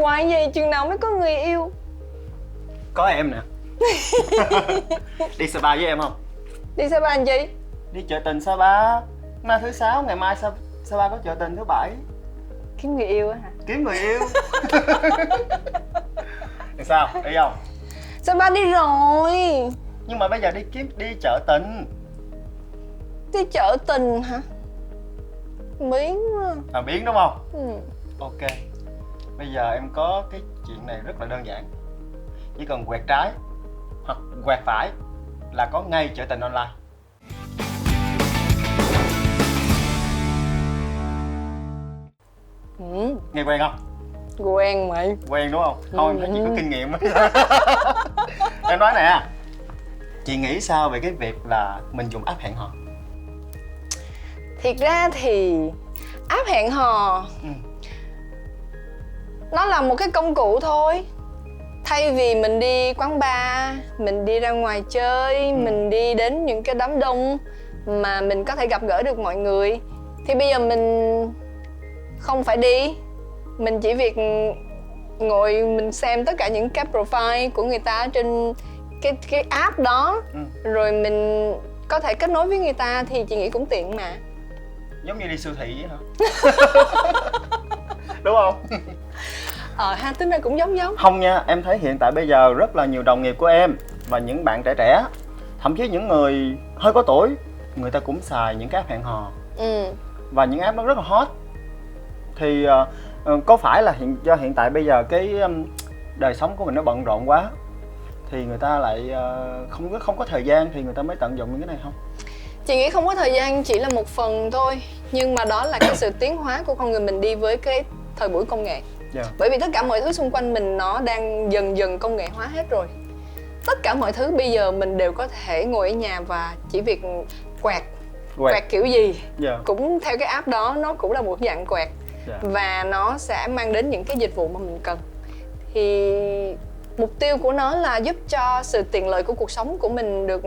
hoài vậy, chừng nào mới có người yêu? Có em nè. Đi Sapa với em không? Đi Sapa làm gì? Đi chợ tình Sapa. Mai thứ sáu, ngày mai Sapa có chợ tình thứ bảy. Kiếm người yêu á hả? Kiếm người yêu. Thì sao, đi không? Sapa đi rồi. Nhưng mà bây giờ đi chợ tình. Đi chợ tình hả? Biến quá. À, biến đúng không? Ừ. Ok. Bây giờ em có cái chuyện này rất là đơn giản. Chỉ cần quẹt trái hoặc quẹt phải là có ngay chợ tình online. Ừ. Nghe quen không? Quen mày. Quen đúng không? Thôi em thấy chị có Ừ. kinh nghiệm. Em nói nè, chị nghĩ sao về cái việc là mình dùng app hẹn hò? Thiệt ra thì app hẹn hò Ừ. nó là một cái công cụ thôi. Thay vì mình đi quán bar, mình đi ra ngoài chơi, mình đi đến những cái đám đông mà mình có thể gặp gỡ được mọi người, thì bây giờ mình không phải đi. Mình chỉ việc ngồi mình xem tất cả những cái profile của người ta trên cái app đó. Rồi mình có thể kết nối với người ta, thì chị nghĩ cũng tiện mà. Giống như đi siêu thị vậy hả? Đúng không? Ha, tính ra cũng giống. Không nha, em thấy hiện tại bây giờ rất là nhiều đồng nghiệp của em và những bạn trẻ trẻ, thậm chí những người hơi có tuổi, người ta cũng xài những cái app hẹn hò. Và những app nó rất là hot. Thì có phải là do hiện tại bây giờ cái đời sống của mình nó bận rộn quá, thì người ta lại không có thời gian, thì người ta mới tận dụng những cái này không? Chị nghĩ không có thời gian chỉ là một phần thôi, nhưng mà đó là cái sự tiến hóa của con người mình đi với cái thời buổi công nghệ. Bởi vì tất cả mọi thứ xung quanh mình nó đang dần dần công nghệ hóa hết rồi. Tất cả mọi thứ bây giờ mình đều có thể ngồi ở nhà và chỉ việc quẹt kiểu gì cũng theo cái app đó, nó cũng là một dạng quẹt. Và nó sẽ mang đến những cái dịch vụ mà mình cần. Thì mục tiêu của nó là giúp cho sự tiện lợi của cuộc sống của mình được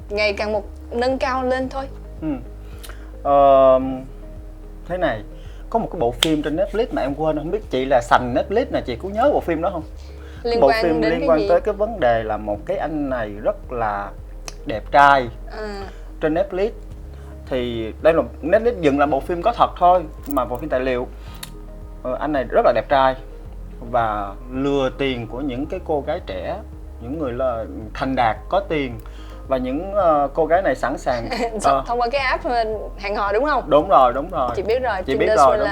ngày càng nâng cao lên thôi. Thế này, có một cái bộ phim trên Netflix mà em quên, không biết chị là sành Netflix nè, chị có nhớ bộ phim đó không? Bộ phim liên quan tới cái vấn đề là một cái anh này rất là đẹp trai trên Netflix. Thì đây là Netflix dựng là bộ phim có thật thôi, mà bộ phim tài liệu. Anh này rất là đẹp trai và lừa tiền của những cái cô gái trẻ, những người là thành đạt, có tiền. Và những cô gái này sẵn sàng thông qua cái app hẹn hò đúng không? Đúng rồi. Chị biết rồi. Chị biết rồi đúng.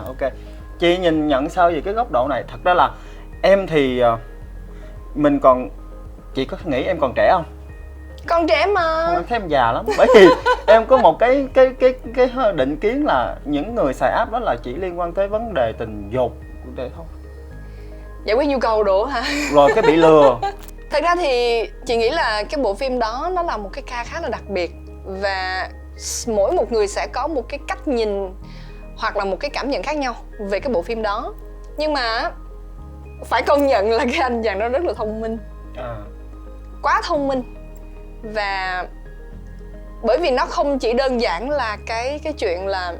Ok. Chị nhìn nhận sao về cái góc độ này? Thật ra là em thì chị có nghĩ em còn trẻ không? Còn trẻ mà. Em thấy em già lắm. Bởi vì em có một cái định kiến là những người xài app đó là chỉ liên quan tới vấn đề tình dục để thôi. Giải quyết nhu cầu đủ hả? Rồi cái bị lừa. Thật ra thì chị nghĩ là cái bộ phim đó nó là một cái ca khá là đặc biệt. Và mỗi một người sẽ có một cái cách nhìn hoặc là một cái cảm nhận khác nhau về cái bộ phim đó. Nhưng mà phải công nhận là cái anh chàng đó rất là thông minh. Quá thông minh. Và bởi vì nó không chỉ đơn giản là cái chuyện là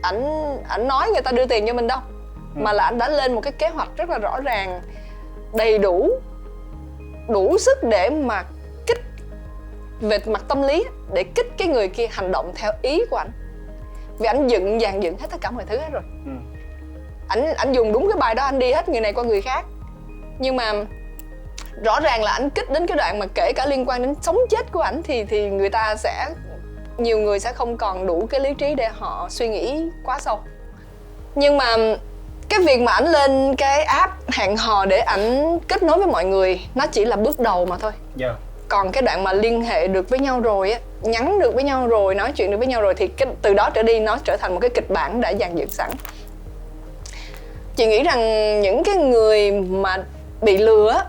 ảnh nói người ta đưa tiền cho mình đâu, mà là ảnh đã lên một cái kế hoạch rất là rõ ràng, đầy đủ sức để mà kích về mặt tâm lý, để kích cái người kia hành động theo ý của ảnh. Vì ảnh dàn dựng hết tất cả mọi thứ hết rồi. Ảnh dùng đúng cái bài đó, ảnh đi hết người này qua người khác. Nhưng mà rõ ràng là ảnh kích đến cái đoạn mà kể cả liên quan đến sống chết của ảnh thì người ta nhiều người sẽ không còn đủ cái lý trí để họ suy nghĩ quá sâu. Nhưng mà cái việc mà ảnh lên cái app hẹn hò để ảnh kết nối với mọi người, nó chỉ là bước đầu mà thôi. Còn cái đoạn mà liên hệ được với nhau rồi á, nhắn được với nhau rồi, nói chuyện được với nhau rồi, thì từ đó trở đi nó trở thành một cái kịch bản đã dàn dựng sẵn. Chị nghĩ rằng những cái người mà bị lừa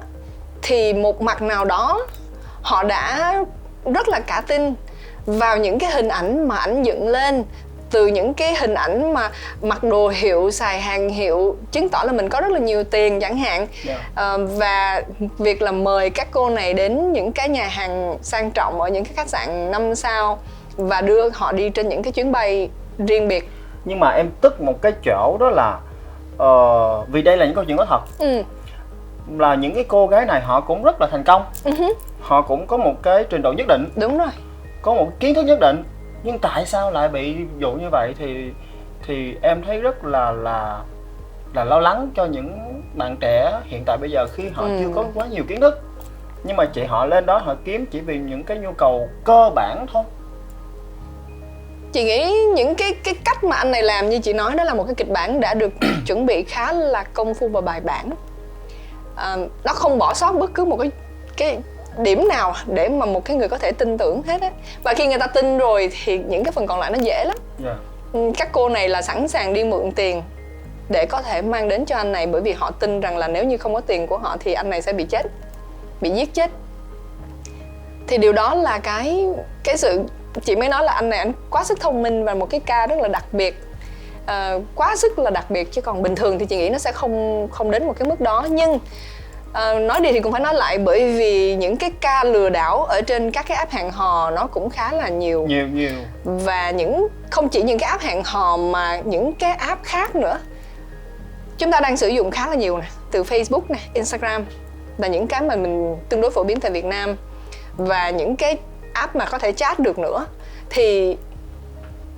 thì một mặt nào đó họ đã rất là cả tin vào những cái hình ảnh mà ảnh dựng lên. Từ những cái hình ảnh mà mặc đồ hiệu, xài hàng hiệu, chứng tỏ là mình có rất là nhiều tiền chẳng hạn. Và việc là mời các cô này đến những cái nhà hàng sang trọng ở những cái khách sạn 5 sao và đưa họ đi trên những cái chuyến bay riêng biệt. Nhưng mà em tức một cái chỗ đó là Vì đây là những câu chuyện có thật. Là những cái cô gái này họ cũng rất là thành công. Họ cũng có một cái trình độ nhất định. Đúng rồi. Có một kiến thức nhất định. Nhưng tại sao lại bị dụ như vậy thì em thấy rất là lo lắng cho những bạn trẻ hiện tại bây giờ, khi họ chưa có quá nhiều kiến thức. Nhưng mà họ lên đó họ kiếm chỉ vì những cái nhu cầu cơ bản thôi. Chị nghĩ những cái cách mà anh này làm như chị nói, đó là một cái kịch bản đã được chuẩn bị khá là công phu và bài bản. Nó không bỏ sót bất cứ một cái điểm nào để mà một cái người có thể tin tưởng hết á. Và khi người ta tin rồi thì những cái phần còn lại nó dễ lắm. Các cô này là sẵn sàng đi mượn tiền để có thể mang đến cho anh này, bởi vì họ tin rằng là nếu như không có tiền của họ thì anh này sẽ bị chết, bị giết chết. Thì điều đó là cái sự, chị mới nói là anh này anh quá sức thông minh và một cái ca rất là đặc biệt, quá sức là đặc biệt, chứ còn bình thường thì chị nghĩ nó sẽ không đến một cái mức đó. Nhưng nói đi thì cũng phải nói lại, bởi vì những cái ca lừa đảo ở trên các cái app hẹn hò nó cũng khá là nhiều. Và không chỉ những cái app hẹn hò mà những cái app khác nữa chúng ta đang sử dụng khá là nhiều nè, từ Facebook nè, Instagram là những cái mà mình tương đối phổ biến tại Việt Nam, và những cái app mà có thể chat được nữa. Thì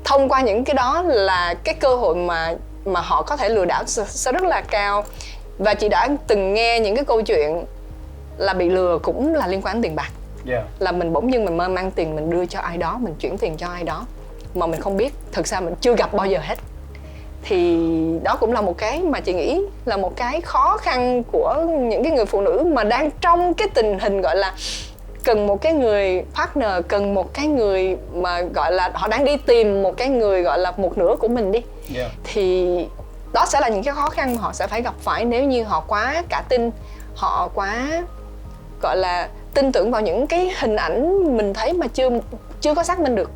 thông qua những cái đó là cái cơ hội mà họ có thể lừa đảo sẽ rất là cao. Và chị đã từng nghe những cái câu chuyện là bị lừa cũng là liên quan đến tiền bạc. Là mình bỗng dưng mình mang tiền mình đưa cho ai đó, mình chuyển tiền cho ai đó mà mình không biết, thực ra mình chưa gặp bao giờ hết. Thì đó cũng là một cái mà chị nghĩ là một cái khó khăn của những cái người phụ nữ mà đang trong cái tình hình gọi là cần một cái người partner, cần một cái người mà gọi là họ đang đi tìm một cái người gọi là một nửa của mình đi. Thì đó sẽ là những cái khó khăn mà họ sẽ phải gặp phải nếu như họ quá cả tin, họ quá gọi là tin tưởng vào những cái hình ảnh mình thấy mà chưa có xác minh được.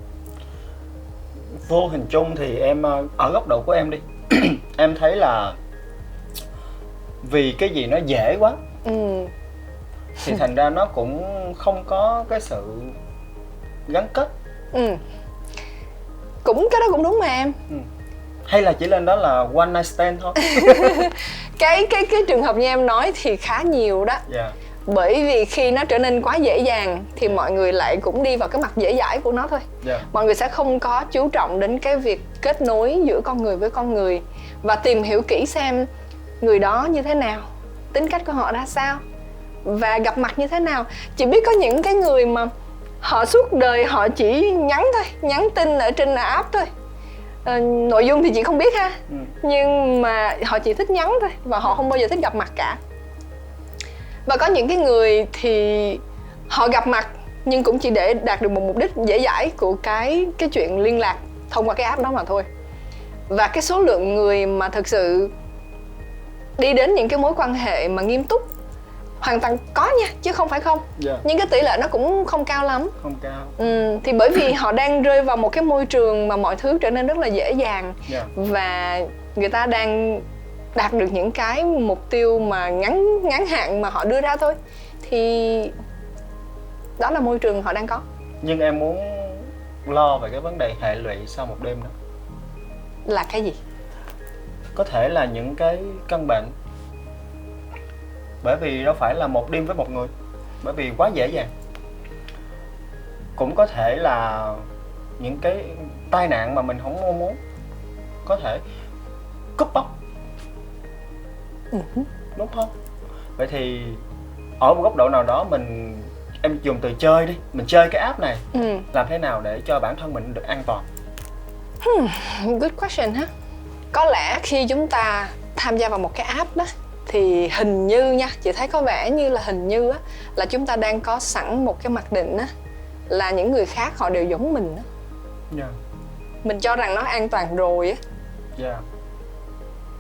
Vô hình chung thì em ở góc độ của em đi em thấy là vì cái gì nó dễ quá thì thành ra nó cũng không có cái sự gắn kết. Cũng cái đó cũng đúng mà em. Hay là chỉ lên đó là one night stand thôi. cái trường hợp như em nói thì khá nhiều đó. Bởi vì khi nó trở nên quá dễ dàng thì mọi người lại cũng đi vào cái mặt dễ dãi của nó thôi. Mọi người sẽ không có chú trọng đến cái việc kết nối giữa con người với con người và tìm hiểu kỹ xem người đó như thế nào, tính cách của họ ra sao và gặp mặt như thế nào. Chỉ biết có những cái người mà họ suốt đời họ chỉ nhắn thôi, nhắn tin ở trên app thôi. Nội dung thì chị không biết ha, nhưng mà họ chỉ thích nhắn thôi và họ không bao giờ thích gặp mặt cả. Và có những cái người thì họ gặp mặt nhưng cũng chỉ để đạt được một mục đích dễ dãi của cái chuyện liên lạc thông qua cái app đó mà thôi. Và cái số lượng người mà thực sự đi đến những cái mối quan hệ mà nghiêm túc hoàn toàn có nha, chứ không phải không. Nhưng cái tỷ lệ nó cũng không cao lắm. Thì bởi vì họ đang rơi vào một cái môi trường mà mọi thứ trở nên rất là dễ dàng. Và người ta đang đạt được những cái mục tiêu mà ngắn hạn mà họ đưa ra thôi. Thì đó là môi trường họ đang có. Nhưng em muốn lo về cái vấn đề hệ lụy sau một đêm đó. Là cái gì? Có thể là những cái căn bệnh. Bởi vì đâu phải là một đêm với một người, bởi vì quá dễ dàng. Cũng có thể là những cái tai nạn mà mình không mong muốn. Có thể cúp bóc. Đúng không? Vậy thì ở một góc độ nào đó em dùng từ chơi đi, mình chơi cái app này làm thế nào để cho bản thân mình được an toàn? Good question ha. Có lẽ khi chúng ta tham gia vào một cái app đó thì hình như nha, chị thấy có vẻ như là hình như á, là chúng ta đang có sẵn một cái mặc định á, là những người khác họ đều giống mình á. Mình cho rằng nó an toàn rồi á.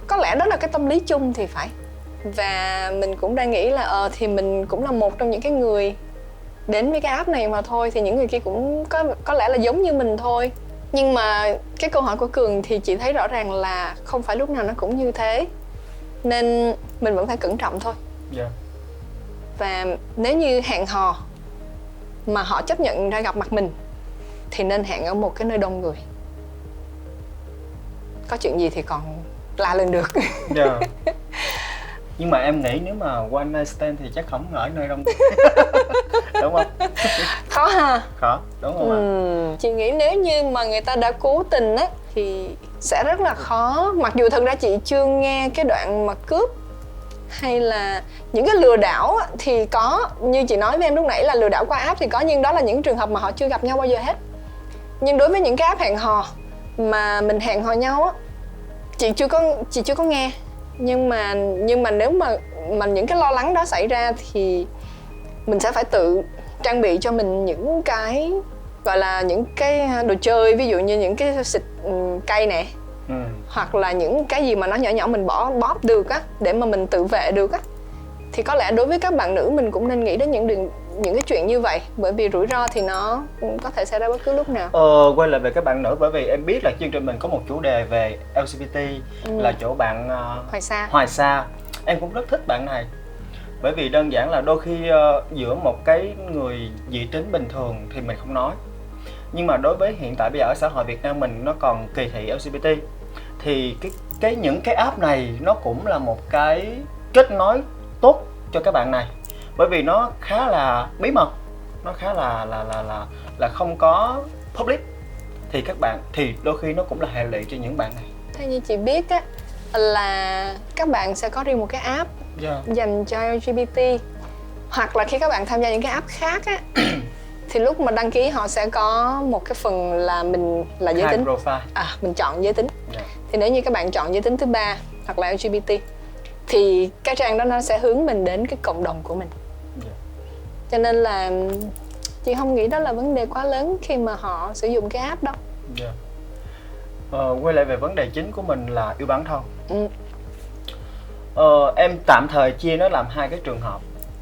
Có lẽ đó là cái tâm lý chung thì phải. Và mình cũng đang nghĩ là thì mình cũng là một trong những cái người đến với cái app này mà thôi, thì những người kia cũng có lẽ là giống như mình thôi. Nhưng mà cái câu hỏi của Cường thì chị thấy rõ ràng là không phải lúc nào nó cũng như thế, nên mình vẫn phải cẩn trọng thôi. Và nếu như hẹn hò mà họ chấp nhận ra gặp mặt mình thì nên hẹn ở một cái nơi đông người. Có chuyện gì thì còn la lên được. Dạ. Nhưng mà em nghĩ nếu mà one night stand thì chắc không ở nơi đông đúng không? Khó ha. Khó, đúng không ạ? Chị nghĩ nếu như mà người ta đã cố tình á thì sẽ rất là khó. Mặc dù thật ra chị chưa nghe cái đoạn mà cướp hay là những cái lừa đảo á, thì có, như chị nói với em lúc nãy là lừa đảo qua app thì có, nhưng đó là những trường hợp mà họ chưa gặp nhau bao giờ hết. Nhưng đối với những cái app hẹn hò mà mình hẹn hò nhau á, chị chưa có nghe. Nhưng mà nếu mà những cái lo lắng đó xảy ra thì mình sẽ phải tự trang bị cho mình những cái gọi là những cái đồ chơi, ví dụ như những cái xịt cây nè, hoặc là những cái gì mà nó nhỏ nhỏ mình bóp được á, để mà mình tự vệ được á. Thì có lẽ đối với các bạn nữ mình cũng nên nghĩ đến những cái chuyện như vậy, bởi vì rủi ro thì nó có thể xảy ra bất cứ lúc nào. Quay lại về các bạn nữ, bởi vì em biết là chương trình mình có một chủ đề về LGBT, là chỗ bạn Hoài Sa. Em cũng rất thích bạn này, bởi vì đơn giản là đôi khi giữa một cái người dị tính bình thường thì mình không nói, nhưng mà đối với hiện tại bây giờ ở xã hội Việt Nam mình nó còn kỳ thị LGBT, thì những cái app này nó cũng là một cái kết nối tốt cho các bạn này, bởi vì nó khá là bí mật, nó khá là không có public, thì các bạn thì đôi khi nó cũng là hệ lụy cho những bạn này. Theo như chị biết á, là các bạn sẽ có riêng một cái app dành cho LGBT, hoặc là khi các bạn tham gia những cái app khác á thì lúc mà đăng ký họ sẽ có một cái phần là mình là giới tính profile. Mình chọn giới tính. Thì nếu như các bạn chọn giới tính thứ ba hoặc là LGBT thì cái trang đó nó sẽ hướng mình đến cái cộng đồng của mình. Cho nên là chị không nghĩ đó là vấn đề quá lớn khi mà họ sử dụng cái app đó. Quay lại về vấn đề chính của mình là yêu bản thân. Em tạm thời chia nó làm hai cái trường hợp.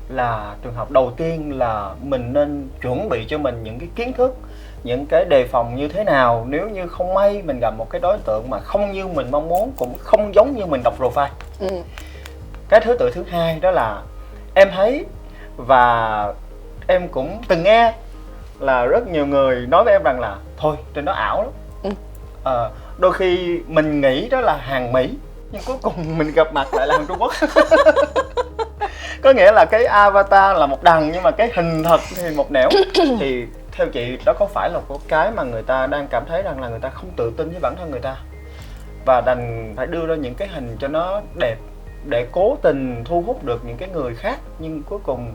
Là trường hợp đầu tiên là mình nên chuẩn bị cho mình những cái kiến thức, những cái đề phòng như thế nào nếu như không may mình gặp một cái đối tượng mà không như mình mong muốn, cũng không giống như mình đọc profile. Cái thứ tự thứ hai đó là em thấy và em cũng từng nghe là rất nhiều người nói với em rằng là thôi trên đó ảo lắm. Đôi khi mình nghĩ đó là hàng Mỹ nhưng cuối cùng mình gặp mặt lại là hàng Trung Quốc. Có nghĩa là cái avatar là một đằng nhưng mà cái hình thật thì một nẻo. Thì theo chị đó có phải là một cái mà người ta đang cảm thấy rằng là người ta không tự tin với bản thân người ta, và đành phải đưa ra những cái hình cho nó đẹp để cố tình thu hút được những cái người khác, nhưng cuối cùng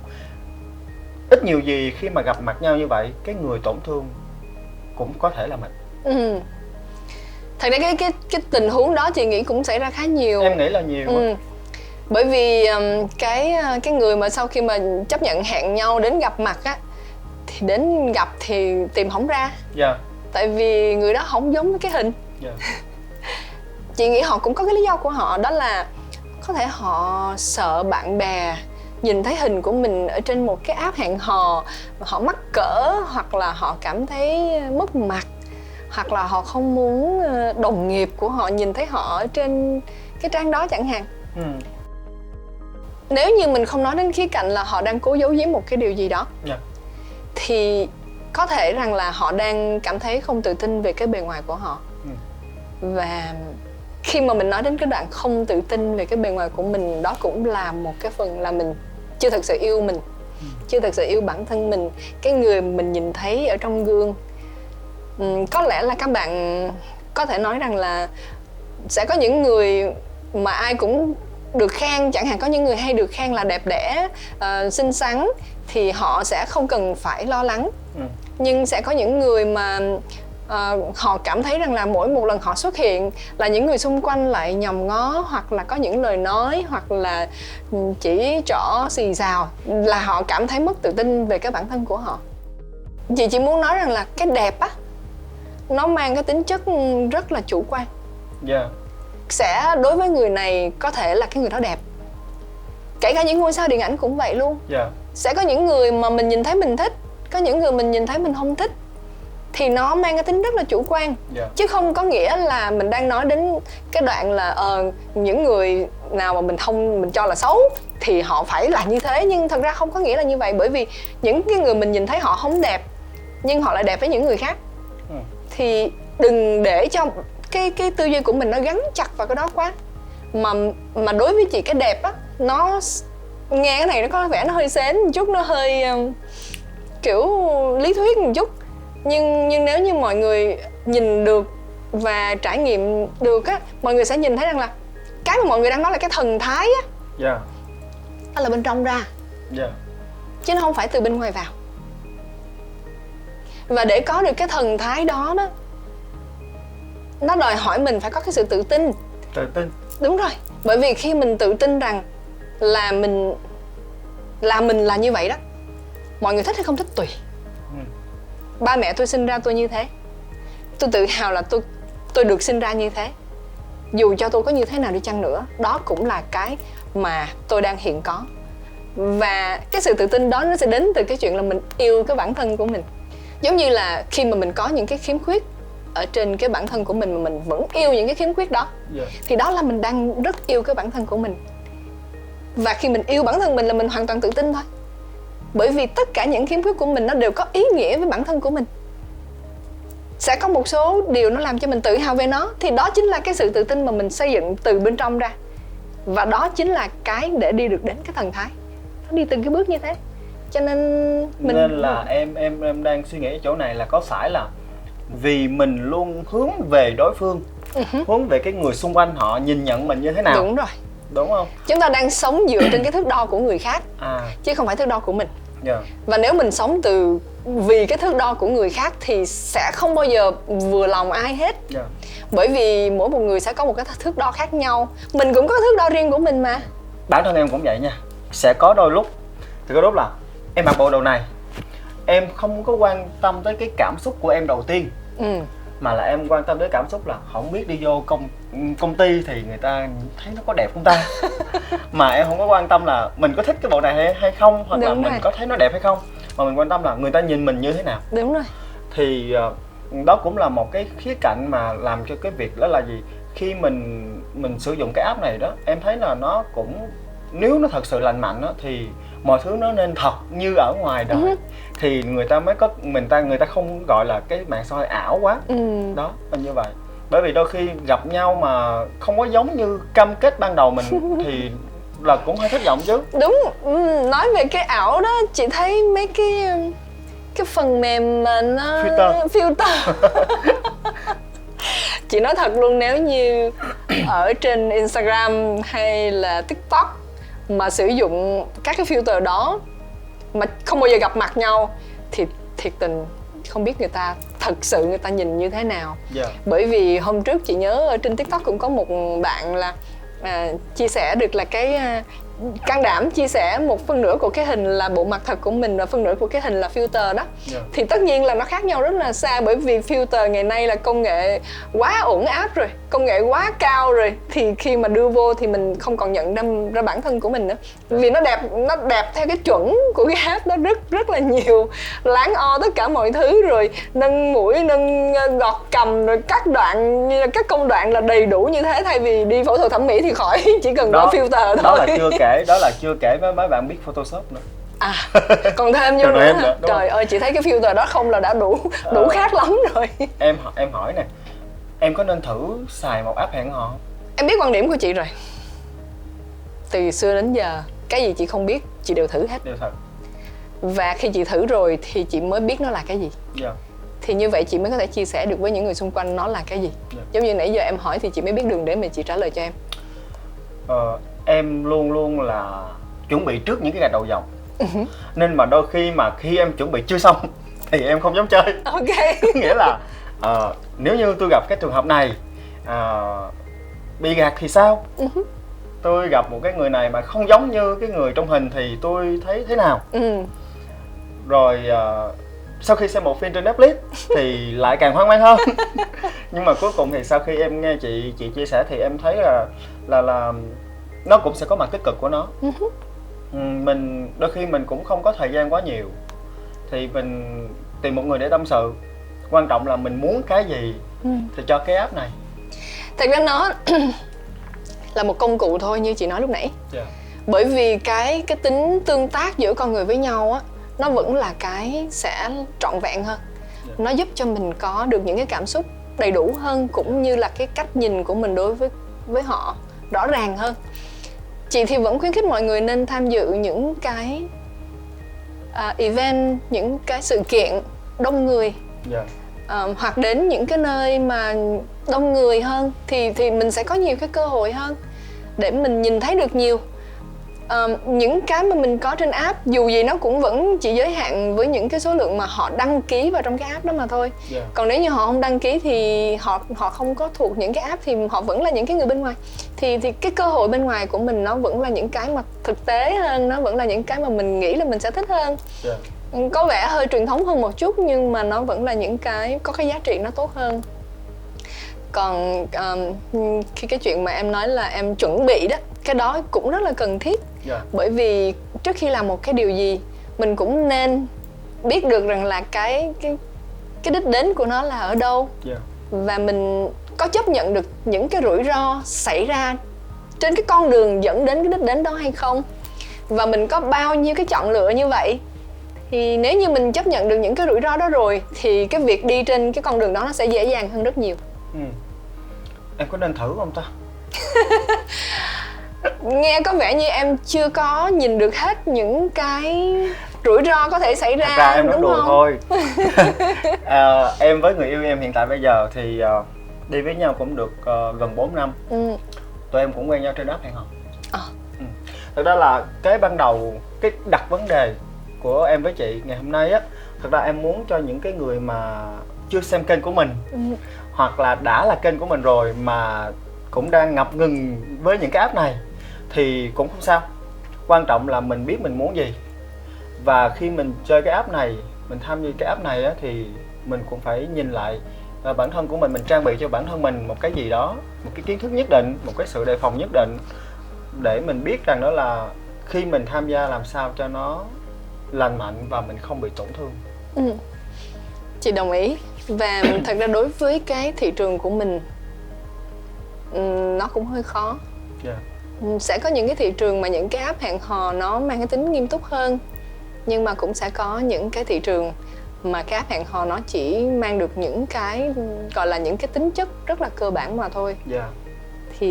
ít nhiều gì khi mà gặp mặt nhau như vậy, cái người tổn thương cũng có thể là mình. Thật ra cái tình huống đó chị nghĩ cũng xảy ra khá nhiều. Em nghĩ là nhiều. Bởi vì cái người mà sau khi mà chấp nhận hẹn nhau đến gặp mặt á, thì đến gặp thì tìm không ra. Tại vì người đó không giống với cái hình. Chị nghĩ họ cũng có cái lý do của họ, đó là có thể họ sợ bạn bè nhìn thấy hình của mình ở trên một cái app hẹn hò, họ mắc cỡ, hoặc là họ cảm thấy mất mặt, hoặc là họ không muốn đồng nghiệp của họ nhìn thấy họ ở trên cái trang đó chẳng hạn. Nếu như mình không nói đến khía cạnh là họ đang cố giấu giếm một cái điều gì đó, thì có thể rằng là họ đang cảm thấy không tự tin về cái bề ngoài của họ. Và khi mà mình nói đến cái đoạn không tự tin về cái bề ngoài của mình, đó cũng là một cái phần là mình chưa thật sự yêu mình, chưa thật sự yêu bản thân mình, cái người mình nhìn thấy ở trong gương. Có lẽ là các bạn có thể nói rằng là sẽ có những người mà ai cũng được khen, chẳng hạn có những người hay được khen là đẹp đẽ, xinh xắn, thì họ sẽ không cần phải lo lắng. Nhưng sẽ có những người mà họ cảm thấy rằng là mỗi một lần họ xuất hiện là những người xung quanh lại nhòm ngó, hoặc là có những lời nói, hoặc là chỉ trỏ xì xào, là họ cảm thấy mất tự tin về cái bản thân của họ. Chị chỉ muốn nói rằng là cái đẹp á, nó mang cái tính chất rất là chủ quan. Sẽ đối với người này có thể là cái người đó đẹp, kể cả những ngôi sao điện ảnh cũng vậy luôn. Sẽ có những người mà mình nhìn thấy mình thích, có những người mình nhìn thấy mình không thích, thì nó mang cái tính rất là chủ quan. Chứ không có nghĩa là mình đang nói đến cái đoạn là những người nào mà mình cho là xấu thì họ phải là như thế, nhưng thật ra không có nghĩa là như vậy. Bởi vì những cái người mình nhìn thấy họ không đẹp nhưng họ lại đẹp với những người khác, thì đừng để cho cái tư duy của mình nó gắn chặt vào cái đó quá. mà đối với chị cái đẹp á, nó nghe cái này nó có vẻ nó hơi sến một chút, nó hơi kiểu lý thuyết một chút, nhưng nếu như mọi người nhìn được và trải nghiệm được á, mọi người sẽ nhìn thấy rằng là cái mà mọi người đang nói là cái thần thái á, nó là bên trong ra, chứ nó không phải từ bên ngoài vào. Và để có được cái thần thái đó đó, nó đòi hỏi mình phải có cái sự tự tin. Đúng rồi, bởi vì khi mình tự tin rằng là mình là như vậy đó, mọi người thích hay không thích tùy. Ba mẹ tôi sinh ra tôi như thế, tôi tự hào là tôi được sinh ra như thế. Dù cho tôi có như thế nào đi chăng nữa, đó cũng là cái mà tôi đang hiện có. Và cái sự tự tin đó nó sẽ đến từ cái chuyện là mình yêu cái bản thân của mình. Giống như là khi mà mình có những cái khiếm khuyết ở trên cái bản thân của mình mà mình vẫn yêu những cái khiếm khuyết đó, thì đó là mình đang rất yêu cái bản thân của mình. Và khi mình yêu bản thân mình là mình hoàn toàn tự tin thôi. Bởi vì tất cả những khiếm khuyết của mình nó đều có ý nghĩa với bản thân của mình. Sẽ có một số điều nó làm cho mình tự hào về nó, thì đó chính là cái sự tự tin mà mình xây dựng từ bên trong ra. Và đó chính là cái để đi được đến cái thần thái. Nó đi từng cái bước như thế. Cho nên nên là em đang suy nghĩ ở chỗ này là có phải là vì mình luôn hướng về đối phương, hướng về cái người xung quanh họ nhìn nhận mình như thế nào. Đúng rồi. Đúng không? Chúng ta đang sống dựa trên cái thước đo của người khác, chứ không phải thước đo của mình. Và nếu mình sống vì cái thước đo của người khác thì sẽ không bao giờ vừa lòng ai hết. Bởi vì mỗi một người sẽ có một cái thước đo khác nhau. Mình cũng có thước đo riêng của mình mà. Bản thân em cũng vậy nha. Sẽ có đôi lúc thì có lúc là em mặc bộ đồ này, em không có quan tâm tới cái cảm xúc của em đầu tiên, mà là em quan tâm tới cảm xúc là không biết đi vô công ty thì người ta thấy nó có đẹp không ta. Mà em không có quan tâm là mình có thích cái bộ này hay không, hoặc là mình có thấy nó đẹp hay không, mà mình quan tâm là người ta nhìn mình như thế nào. Đúng rồi. Thì đó cũng là một cái khía cạnh mà làm cho cái việc đó là gì, khi mình sử dụng cái app này đó, em thấy là nó cũng, nếu nó thật sự lành mạnh đó, thì mọi thứ nó nên thật như ở ngoài đời, thì người ta mới có người ta không gọi là cái mạng xã hội ảo quá. Đó là như vậy. Bởi vì đôi khi gặp nhau mà không có giống như cam kết ban đầu mình thì là cũng hơi thất vọng chứ. Đúng. Nói về cái ảo đó, chị thấy mấy cái phần mềm mà nó filter. Chị nói thật luôn, nếu như ở trên Instagram hay là TikTok mà sử dụng các cái filter đó mà không bao giờ gặp mặt nhau thì thiệt tình không biết người ta thật sự người ta nhìn như thế nào. Bởi vì hôm trước chị nhớ ở trên TikTok cũng có một bạn là chia sẻ được là cái can đảm chia sẻ một phân nửa của cái hình là bộ mặt thật của mình và phân nửa của cái hình là filter đó. Thì tất nhiên là nó khác nhau rất là xa, bởi vì filter ngày nay là công nghệ quá ổn áp rồi, công nghệ quá cao rồi, thì khi mà đưa vô thì mình không còn nhận ra bản thân của mình nữa. Vì nó đẹp theo cái chuẩn của cái app đó, rất là nhiều, láng o tất cả mọi thứ, rồi nâng mũi, nâng gọt cằm, rồi các công đoạn là đầy đủ như thế, thay vì đi phẫu thuật thẩm mỹ thì khỏi, chỉ cần có filter thôi. Đó là chưa kể với mấy bạn biết Photoshop nữa. Còn thêm vô nữa. Trời ơi, chị thấy cái filter đó không là đã đủ khác lắm rồi. Em hỏi nè, em có nên thử xài một app hẹn hò? Em biết quan điểm của chị rồi. Từ xưa đến giờ, cái gì chị không biết chị đều thử hết. Và khi chị thử rồi thì chị mới biết nó là cái gì. Thì như vậy chị mới có thể chia sẻ được với những người xung quanh nó là cái gì. Giống như nãy giờ em hỏi thì chị mới biết đường để mà chị trả lời cho em. Em luôn là chuẩn bị trước những cái gạch đầu dòng. Nên mà đôi khi em chuẩn bị chưa xong thì em không dám chơi. Nghĩa là nếu như tôi gặp cái trường hợp này bị gạt thì sao? Tôi gặp một cái người này mà không giống như cái người trong hình thì tôi thấy thế nào? Rồi sau khi xem một phim trên Netflix thì lại càng hoang mang hơn. Nhưng mà cuối cùng thì sau khi em nghe chị chia sẻ thì em thấy là nó cũng sẽ có mặt tích cực của nó. Mình đôi khi mình cũng không có thời gian quá nhiều thì mình tìm một người để tâm sự. Quan trọng là mình muốn cái gì thì cho cái app này. Thật ra nó là một công cụ thôi, như chị nói lúc nãy. Bởi vì cái tính tương tác giữa con người với nhau á, nó vẫn là cái sẽ trọn vẹn hơn. Nó giúp cho mình có được những cái cảm xúc đầy đủ hơn, cũng như là cái cách nhìn của mình đối với họ rõ ràng hơn. Chị thì vẫn khuyến khích mọi người nên tham dự những cái event, những cái sự kiện đông người. Hoặc đến những cái nơi mà đông người hơn thì mình sẽ có nhiều cái cơ hội hơn để mình nhìn thấy được nhiều. Những cái mà mình có trên app dù gì nó cũng vẫn chỉ giới hạn với những cái số lượng mà họ đăng ký vào trong cái app đó mà thôi. Còn nếu như họ không đăng ký thì họ không có thuộc những cái app thì họ vẫn là những cái người bên ngoài. Thì cái cơ hội bên ngoài của mình nó vẫn là những cái mà thực tế hơn, nó vẫn là những cái mà mình nghĩ là mình sẽ thích hơn. Có vẻ hơi truyền thống hơn một chút nhưng mà nó vẫn là những cái có cái giá trị nó tốt hơn. Còn khi cái chuyện mà em nói là em chuẩn bị đó, cái đó cũng rất là cần thiết. Bởi vì trước khi làm một cái điều gì mình cũng nên biết được rằng là cái đích đến của nó là ở đâu. Và mình có chấp nhận được những cái rủi ro xảy ra trên cái con đường dẫn đến cái đích đến đó hay không. Và mình có bao nhiêu cái chọn lựa như vậy. Thì nếu như mình chấp nhận được những cái rủi ro đó rồi thì cái việc đi trên cái con đường đó nó sẽ dễ dàng hơn rất nhiều. Em có nên thử không ta? Nghe có vẻ như em chưa có nhìn được hết những cái rủi ro có thể xảy ra. Thật ra em nói đúng đùa không? thôi. Em với người yêu em hiện tại bây giờ thì đi với nhau cũng được gần 4 năm. Tụi em cũng quen nhau trên app hẹn hò. Thật ra là cái ban đầu, cái đặt vấn đề của em với chị ngày hôm nay á, thật ra em muốn cho những cái người mà chưa xem kênh của mình, hoặc là đã là kênh của mình rồi mà cũng đang ngập ngừng với những cái app này thì cũng không sao. Quan trọng là mình biết mình muốn gì. Và khi mình chơi cái app này, mình tham gia cái app này á, thì mình cũng phải nhìn lại bản thân của mình trang bị cho bản thân mình một cái gì đó, một cái kiến thức nhất định, một cái sự đề phòng nhất định, để mình biết rằng đó là khi mình tham gia làm sao cho nó lành mạnh và mình không bị tổn thương. Chị đồng ý. Và thật ra đối với cái thị trường của mình nó cũng hơi khó. Sẽ có những cái thị trường mà những cái app hẹn hò nó mang cái tính nghiêm túc hơn. Nhưng mà cũng sẽ có những cái thị trường mà cái app hẹn hò nó chỉ mang được những cái gọi là những cái tính chất rất là cơ bản mà thôi. Thì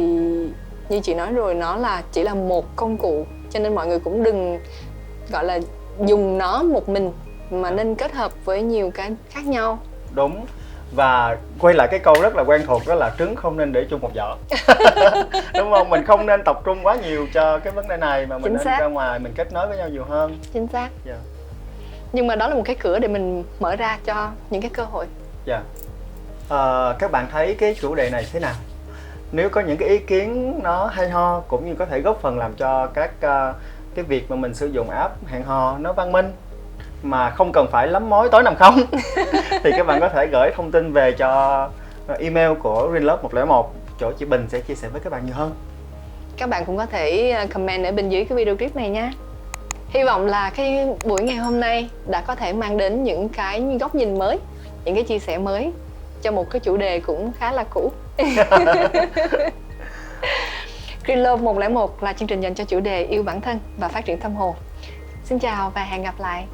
như chị nói rồi, nó chỉ là một công cụ, cho nên mọi người cũng đừng gọi là dùng nó một mình mà nên kết hợp với nhiều cái khác nhau. Đúng. Và quay lại cái câu rất là quen thuộc, đó là trứng không nên để chung một giỏ. Đúng không? Mình không nên tập trung quá nhiều cho cái vấn đề này mà mình nên ra ngoài mình kết nối với nhau nhiều hơn. Chính xác. Nhưng mà đó là một cái cửa để mình mở ra cho những cái cơ hội. Các bạn thấy cái chủ đề này thế nào? Nếu có những cái ý kiến nó hay ho cũng như có thể góp phần làm cho các cái việc mà mình sử dụng app hẹn hò nó văn minh mà không cần phải lắm mối tối nằm không thì các bạn có thể gửi thông tin về cho email của Greenlove101, chỗ chị Bình sẽ chia sẻ với các bạn nhiều hơn. Các bạn cũng có thể comment ở bên dưới cái video clip này nha. Hy vọng là cái buổi ngày hôm nay đã có thể mang đến những cái góc nhìn mới, những cái chia sẻ mới cho một cái chủ đề cũng khá là cũ. Greenlove101 là chương trình dành cho chủ đề yêu bản thân và phát triển tâm hồn. Xin chào và hẹn gặp lại.